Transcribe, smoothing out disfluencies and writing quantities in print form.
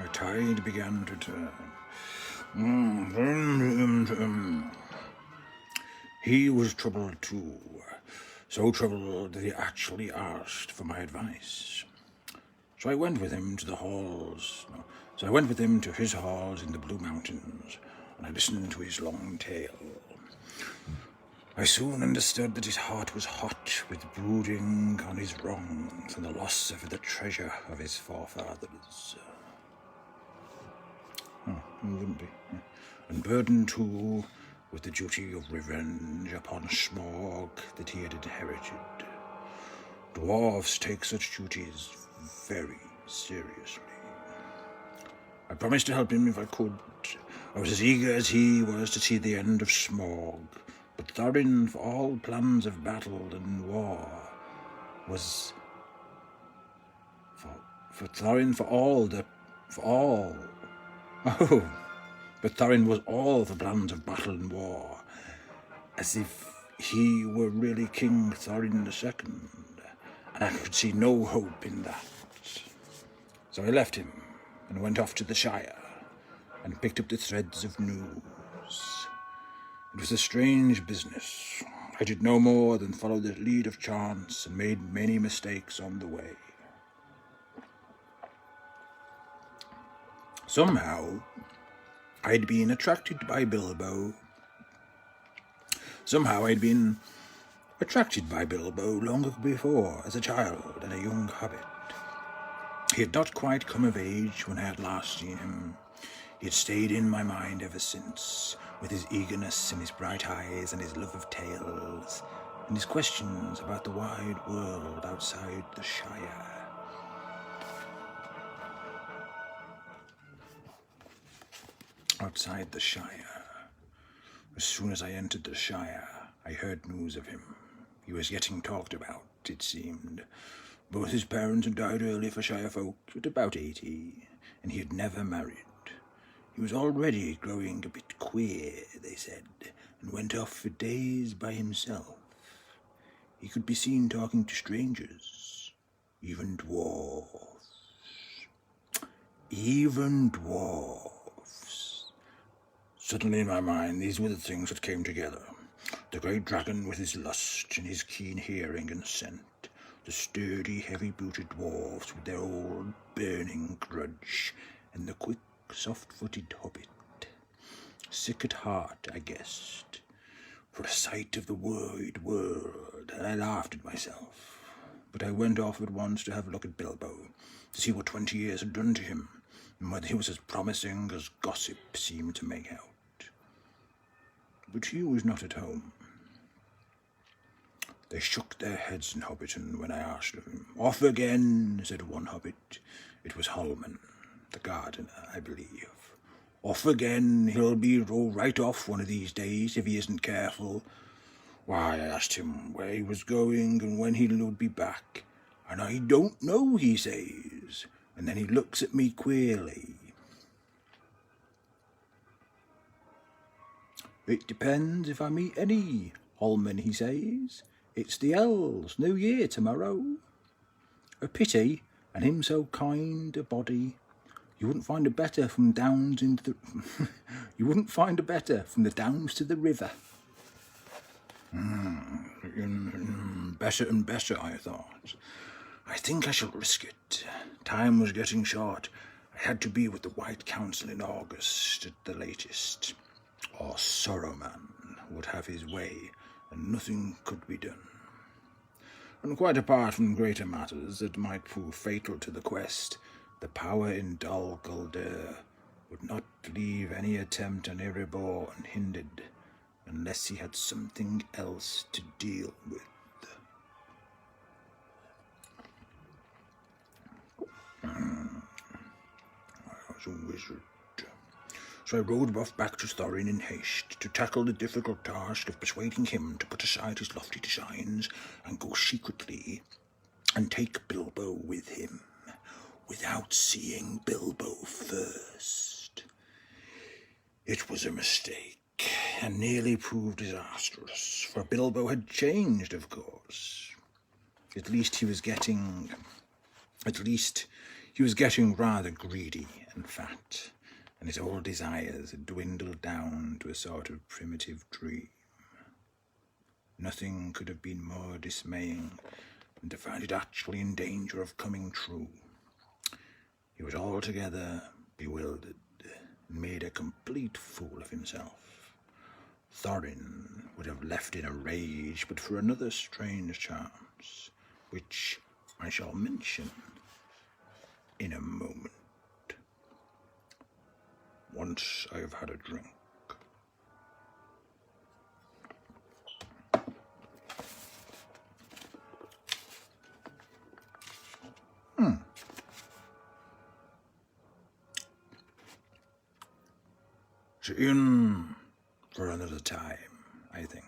the tide began to turn. He was troubled too, so troubled that he actually asked for my advice. So I went with him to his halls in the Blue Mountains, and I listened to his long tale. I soon understood that his heart was hot with brooding on his wrongs and the loss of the treasure of his forefathers. Who wouldn't be? And burdened too with the duty of revenge upon Smog that he had inherited. Dwarves take such duties very seriously. I promised to help him if I could. I was as eager as he was to see the end of Smog, but Thorin, for all plans of battle and war, was but Thorin was all for plans of battle and war, as if he were really King Thorin II, and I could see no hope in that. So I left him and went off to the Shire and picked up the threads of news. It was a strange business. I did no more than follow the lead of chance and made many mistakes on the way. Somehow, I'd been attracted by Bilbo long before as a child and a young hobbit. He had not quite come of age when I had last seen him. He had stayed in my mind ever since, with his eagerness and his bright eyes and his love of tales, and his questions about the wide world outside the Shire. Outside the Shire. As soon as I entered the Shire, I heard news of him. He was getting talked about, it seemed. Both his parents had died early for Shire folk, at about 80, and he had never married. He was already growing a bit queer, they said, and went off for days by himself. He could be seen talking to strangers, even dwarves. Suddenly in my mind, these were the things that came together. The great dragon with his lust and his keen hearing and scent. The sturdy, heavy-booted dwarves with their old burning grudge, and the quick, soft-footed hobbit. Sick at heart, I guessed, for a sight of the wide world, and I laughed at myself. But I went off at once to have a look at Bilbo, to see what 20 years had done to him, and whether he was as promising as gossip seemed to make out. But he was not at home. They shook their heads in Hobbiton when I asked of him. Off again, said one hobbit. It was Holman, the gardener, I believe. Off again, he'll be right off one of these days if he isn't careful. Why, I asked him where he was going and when he would be back. And I don't know, he says. And then he looks at me queerly. It depends if I meet any, Holman, he says. It's the elves' New Year tomorrow. A pity, and him so kind a body. You wouldn't find a better from downs into the you wouldn't find a better from the downs to the river. Better and better, I thought. I think I shall risk it. Time was getting short. I had to be with the White Council in August at the latest. Or Saruman would have his way, and nothing could be done. And quite apart from greater matters that might prove fatal to the quest, the power in Dol Guldur would not leave any attempt on Erebor unhindered, unless he had something else to deal with. I was a wizard. So I rode off back to Thorin in haste to tackle the difficult task of persuading him to put aside his lofty designs and go secretly and take Bilbo with him, without seeing Bilbo first. It was a mistake, and nearly proved disastrous, for Bilbo had changed, of course. At least He was getting rather greedy and fat, and his old desires had dwindled down to a sort of primitive dream. Nothing could have been more dismaying than to find it actually in danger of coming true. He was altogether bewildered and made a complete fool of himself. Thorin would have left in a rage but for another strange chance, which I shall mention in a moment. Once I have had a drink. So in for another time, I think.